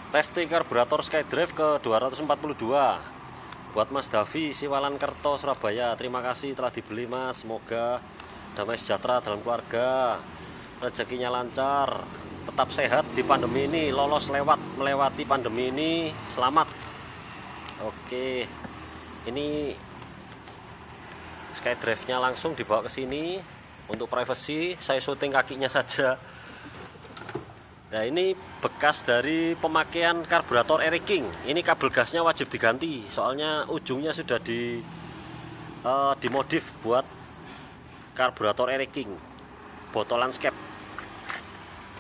Testing karburator SkyDrive ke 242 buat Mas Davi Siwalan Kerto Surabaya. Terima kasih telah dibeli Mas, semoga damai sejahtera dalam keluarga, rezekinya lancar, tetap sehat di pandemi ini, lolos melewati pandemi ini, selamat. Oke, ini SkyDrive-nya langsung dibawa ke sini untuk privacy, saya syuting kakinya saja. Nah, ini bekas dari pemakaian karburator Eric King. Ini kabel gasnya wajib diganti, soalnya ujungnya sudah dimodif buat karburator Eric King, botolan skep.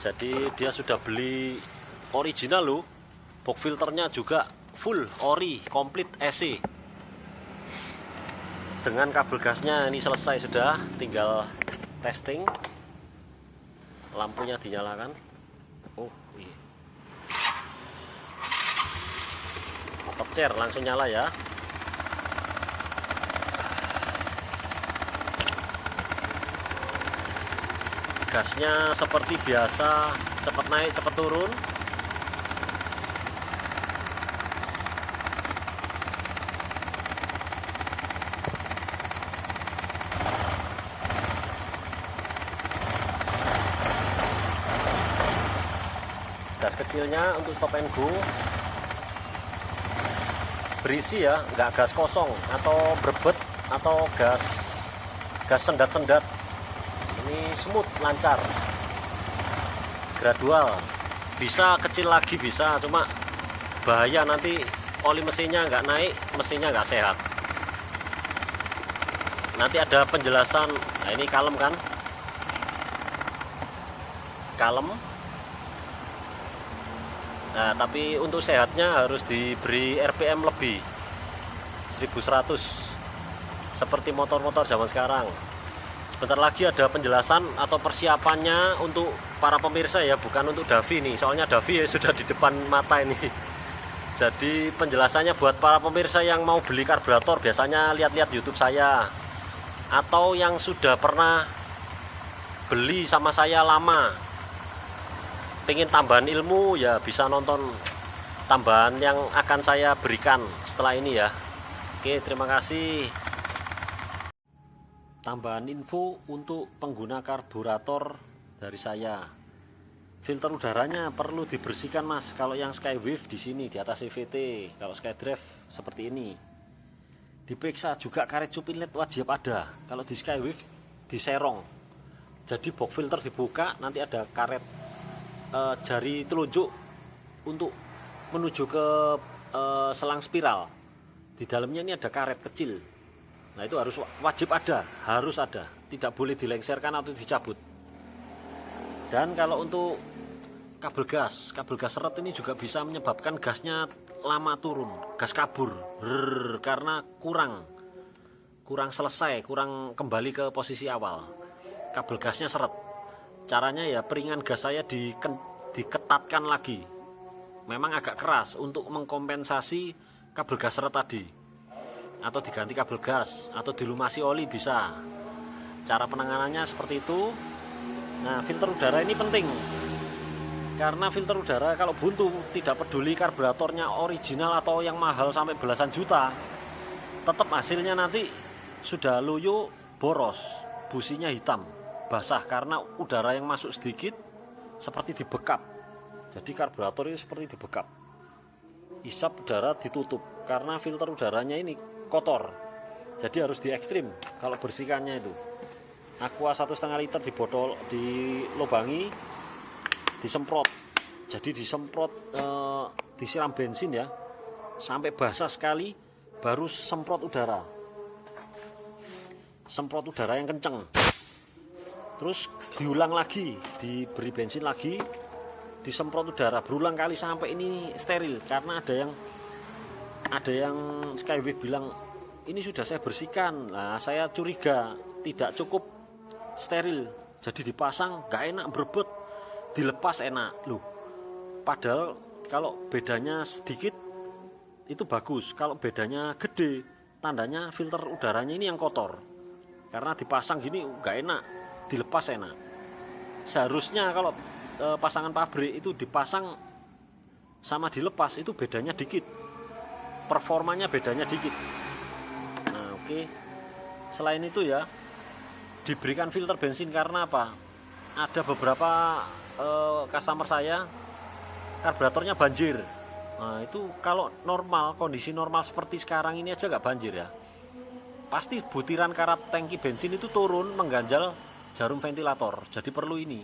Jadi dia sudah beli original loh. Box filternya juga full ori, komplit EC. Dengan kabel gasnya ini selesai sudah, tinggal testing. Lampunya dinyalakan. Oh iya. Top chair langsung nyala ya. Gasnya seperti biasa, cepat naik cepat turun. Gas kecilnya untuk stop and go berisi ya, nggak gas kosong atau berbet atau gas sendat-sendat. Ini smooth, lancar, gradual, bisa kecil lagi bisa, cuma bahaya nanti oli mesinnya nggak naik, mesinnya nggak sehat. Nanti ada penjelasan. Nah, ini kalem kan, kalem. Nah, tapi untuk sehatnya harus diberi RPM lebih 1100 seperti motor-motor zaman sekarang. Sebentar lagi ada penjelasan atau persiapannya untuk para pemirsa ya, bukan untuk Davi nih, soalnya Davi ya sudah di depan mata ini. Jadi penjelasannya buat para pemirsa yang mau beli karburator, biasanya lihat-lihat YouTube saya, atau yang sudah pernah beli sama saya lama, pengen tambahan ilmu ya, bisa nonton tambahan yang akan saya berikan setelah ini ya. Oke, terima kasih. Tambahan info untuk pengguna karburator dari saya. Filter udaranya perlu dibersihkan Mas. Kalau yang Skywave di sini di atas CVT, kalau SkyDrive seperti ini. Diperiksa juga karet cup inlet wajib ada. Kalau di Skywave di serong. Jadi box filter dibuka, nanti ada karet jari telunjuk untuk menuju ke selang spiral. Di dalamnya ini ada karet kecil. Nah, itu harus wajib ada, harus ada, tidak boleh dilengserkan atau dicabut. Dan kalau untuk kabel gas seret ini juga bisa menyebabkan gasnya lama turun, gas kabur, karena kurang selesai, kurang kembali ke posisi awal. Kabel gasnya seret. Caranya ya, peringan gas saya diketatkan lagi. Memang agak keras untuk mengkompensasi kabel gas seret tadi. Atau diganti kabel gas, atau dilumasi oli bisa. Cara penanganannya seperti itu. Nah, filter udara ini penting. Karena filter udara kalau buntu, tidak peduli karburatornya original atau yang mahal sampai belasan juta, tetap hasilnya nanti sudah loyo, boros, businya hitam, basah karena udara yang masuk sedikit seperti dibekap. Jadi karburator ini seperti dibekap. Isap udara ditutup karena filter udaranya ini kotor. Jadi harus di ekstrim kalau bersihkannya itu. Aqua 1,5 liter dilobangi, disemprot. Jadi disemprot, disiram bensin ya, sampai basah sekali, baru semprot udara. Semprot udara yang kenceng. Terus diulang lagi, diberi bensin lagi, disemprot udara berulang kali sampai ini steril. Karena ada yang Skywave bilang ini sudah saya bersihkan. Nah, saya curiga tidak cukup steril, jadi dipasang nggak enak, berebut, dilepas enak loh. Padahal kalau bedanya sedikit itu bagus, kalau bedanya gede tandanya filter udaranya ini yang kotor. Karena dipasang gini nggak enak, dilepas enak. Seharusnya kalau pasangan pabrik itu dipasang sama dilepas itu bedanya dikit, performanya bedanya dikit. Nah oke. Selain itu ya diberikan filter bensin karena apa, ada beberapa customer saya karburatornya banjir. Nah itu kalau normal, kondisi normal seperti sekarang ini aja nggak banjir ya, pasti butiran karat tangki bensin itu turun mengganjal jarum ventilator. Jadi perlu ini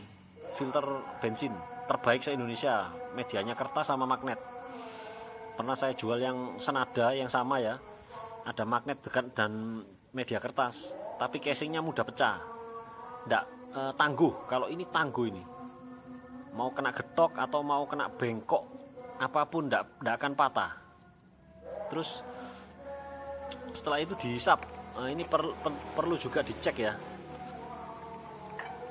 filter bensin terbaik se-Indonesia, medianya kertas sama magnet. Pernah saya jual yang senada yang sama ya, ada magnet dan media kertas, tapi casingnya mudah pecah, nggak tangguh. Kalau ini tangguh, ini mau kena getok atau mau kena bengkok apapun nggak akan patah. Terus setelah itu dihisap. Nah, ini perlu juga dicek ya,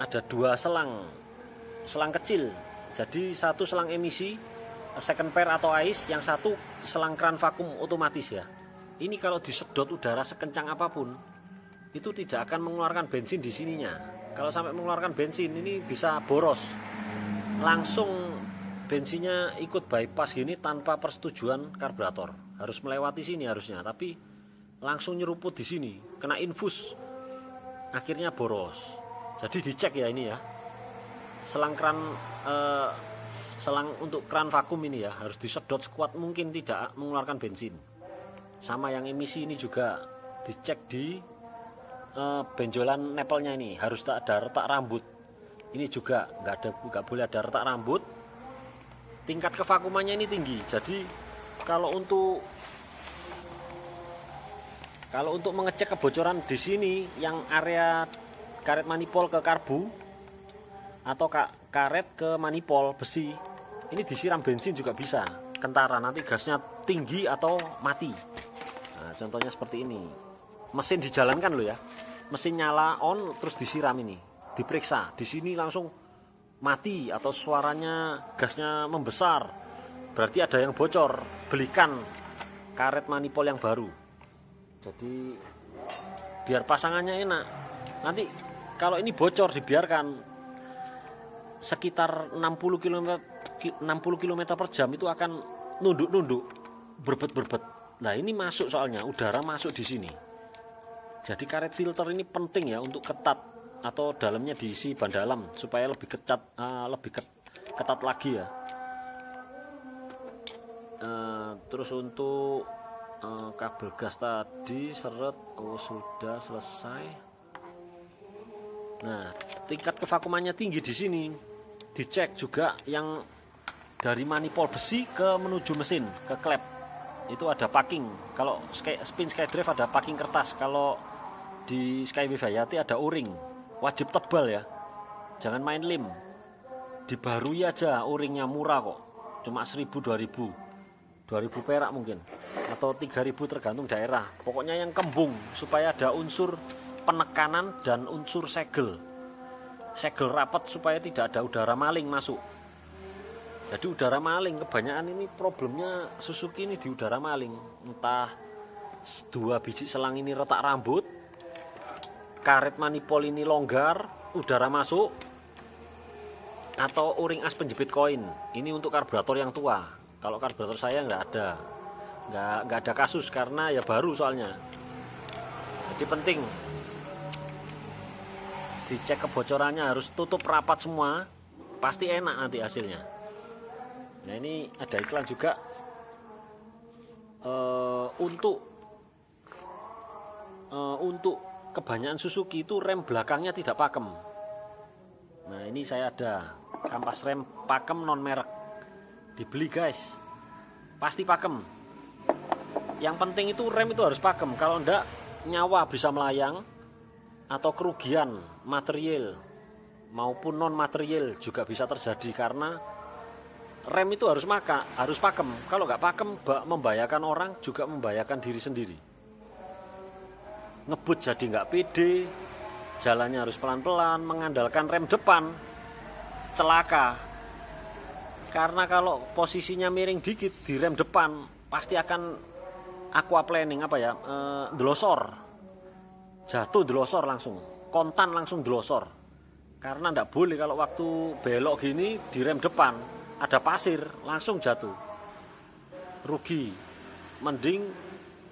ada 2 selang kecil, jadi satu selang emisi second pair atau ice, yang satu selang keran vakum otomatis ya. Ini kalau disedot udara sekencang apapun itu tidak akan mengeluarkan bensin di sininya. Kalau sampai mengeluarkan bensin ini bisa boros, langsung bensinnya ikut bypass gini tanpa persetujuan karburator. Harus melewati sini harusnya, tapi langsung nyeruput di sini, kena infus, akhirnya boros. Jadi dicek ya ini ya, selang untuk keran vakum ini ya harus disedot sekuat mungkin, tidak mengeluarkan bensin. Sama yang emisi ini juga dicek di benjolan nepelnya, ini harus tak ada retak rambut. Ini juga nggak boleh ada retak rambut. Tingkat kevakumannya ini tinggi. Jadi kalau untuk mengecek kebocoran di sini, yang area karet manipol ke karbu atau karet ke manipol besi, ini disiram bensin juga bisa, kentara, nanti gasnya tinggi atau mati. Nah, contohnya seperti ini. Mesin dijalankan loh ya, mesin nyala on terus disiram, ini diperiksa di sini langsung mati atau suaranya gasnya membesar, berarti ada yang bocor. Belikan karet manipol yang baru. Jadi biar pasangannya enak. Nanti kalau ini bocor dibiarkan sekitar 60 km per jam itu akan nunduk, berbet. Nah ini masuk, soalnya udara masuk di sini. Jadi karet filter ini penting ya untuk ketat, atau dalamnya diisi ban dalam supaya lebih ketat lagi ya. Terus untuk kabel gas tadi seret, sudah selesai. Nah tingkat kevakumannya tinggi di sini. Dicek juga yang dari manipol besi ke menuju mesin ke klep itu ada packing. Kalau spin Skydrive ada packing kertas, kalau di Skywave Hayati ada o-ring. Wajib tebal ya, jangan main lem. Dibarui aja, o-ringnya murah kok, cuma 1000-2000 perak mungkin, atau 3000 tergantung daerah. Pokoknya yang kembung supaya ada unsur penekanan dan unsur segel rapat supaya tidak ada udara maling masuk. Jadi udara maling kebanyakan ini problemnya Suzuki ini di udara maling. Entah 2 biji selang ini retak rambut, karet manipol ini longgar, udara masuk, atau o-ring as penjepit koin. Ini untuk karburator yang tua. Kalau karburator saya nggak ada kasus karena ya baru soalnya. Jadi penting dicek kebocorannya, harus tutup rapat semua, pasti enak nanti hasilnya. Nah ini ada iklan juga untuk kebanyakan Suzuki itu rem belakangnya tidak pakem. Nah ini saya ada kampas rem pakem non merek, dibeli guys, pasti pakem. Yang penting itu rem itu harus pakem, kalau enggak nyawa bisa melayang atau kerugian material maupun non material juga bisa terjadi, karena rem itu harus pakem. Kalau nggak pakem membahayakan orang, juga membahayakan diri sendiri. Ngebut jadi nggak pede, jalannya harus pelan-pelan, mengandalkan rem depan, celaka. Karena kalau posisinya miring dikit di rem depan pasti akan aquaplaning, delosor. Jatuh delosor langsung, kontan langsung delosor. Karena nggak boleh kalau waktu belok gini di rem depan ada pasir langsung jatuh. rugi. Mending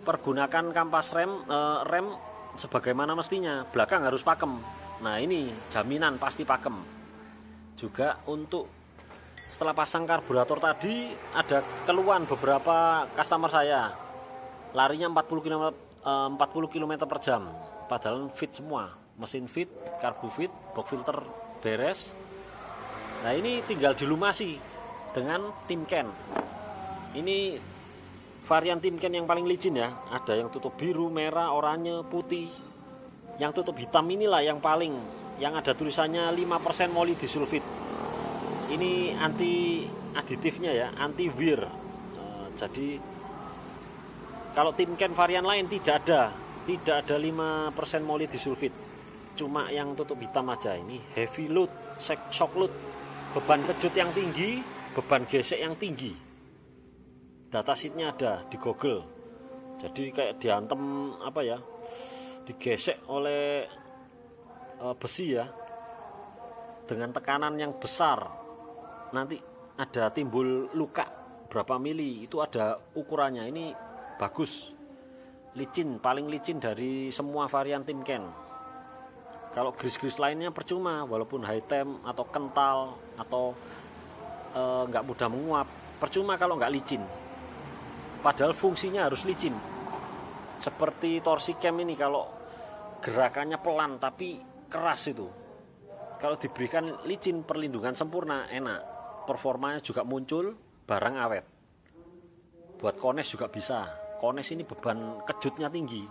pergunakan kampas rem sebagaimana mestinya, belakang harus pakem. Nah ini jaminan pasti pakem. Juga untuk setelah pasang karburator tadi ada keluhan beberapa customer saya, larinya 40 km per jam, padahal fit semua, mesin fit, karbu fit, box filter beres. Nah ini tinggal dilumasi dengan Timken. Ini varian Timken yang paling licin ya, ada yang tutup biru, merah, oranye, putih. Yang tutup hitam inilah yang paling, yang ada tulisannya 5% molybdisulfit. Ini anti aditifnya ya, anti wear. Jadi kalau Timken varian lain tidak ada 5% molybdisulfit. Cuma yang tutup hitam aja. Ini heavy load, shock load, beban kejut yang tinggi, beban gesek yang tinggi. Datasheetnya ada di Google. Jadi kayak diantem apa ya, digesek oleh besi ya, dengan tekanan yang besar, nanti ada timbul luka berapa mili, itu ada ukurannya. Ini bagus, licin, paling licin dari semua varian Timken. Kalau gris-gris lainnya percuma, walaupun high temp atau kental atau nggak mudah menguap, percuma kalau nggak licin. Padahal fungsinya harus licin. Seperti torsi cam ini, kalau gerakannya pelan tapi keras itu, kalau diberikan licin, perlindungan sempurna, enak, performanya juga muncul, barang awet. Buat kones juga bisa. Kones ini beban kejutnya tinggi,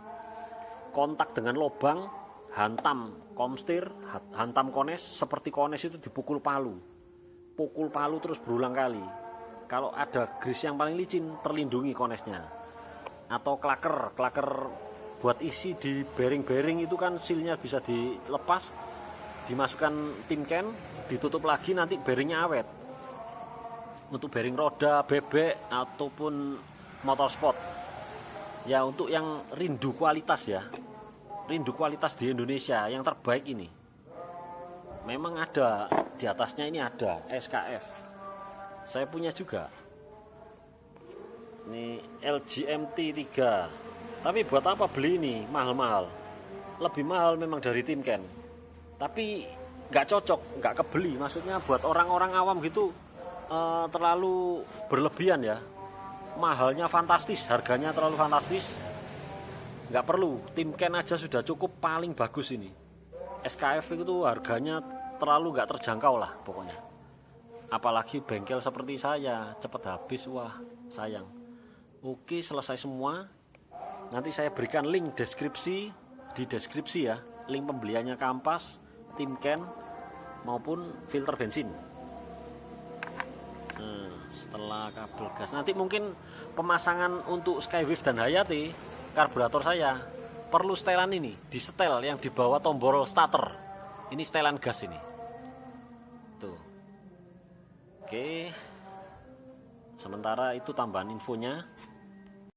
kontak dengan lubang, hantam komstir, hantam kones, seperti kones itu dipukul palu, pukul palu terus berulang kali. Kalau ada gris yang paling licin, terlindungi konesnya. Atau klaker buat isi di bearing itu kan sealnya bisa dilepas, dimasukkan Timken, ditutup lagi, nanti bearingnya awet. Untuk bearing roda, bebek ataupun motorsport ya, untuk yang rindu kualitas ya, rindu kualitas di Indonesia yang terbaik ini, memang ada di atasnya ini ada SKF. Saya punya juga ini LGMT 3. Tapi buat apa beli ini mahal-mahal? Lebih mahal memang dari Timken, tapi nggak cocok, nggak kebeli. Maksudnya buat orang-orang awam gitu terlalu berlebihan ya. Mahalnya fantastis, harganya terlalu fantastis. Nggak perlu, Timken aja sudah cukup, paling bagus ini. SKF itu harganya terlalu nggak terjangkau lah pokoknya. Apalagi bengkel seperti saya, cepat habis, wah sayang. Oke, selesai semua. Nanti saya berikan link di deskripsi ya, link pembeliannya kampas, Timken maupun filter bensin. Nah, setelah kabel gas, nanti mungkin pemasangan untuk Skywave dan Hayati karburator saya perlu setelan ini, di setel yang di bawah tombol starter. Ini setelan gas ini. Tuh. Oke. Sementara itu tambahan infonya.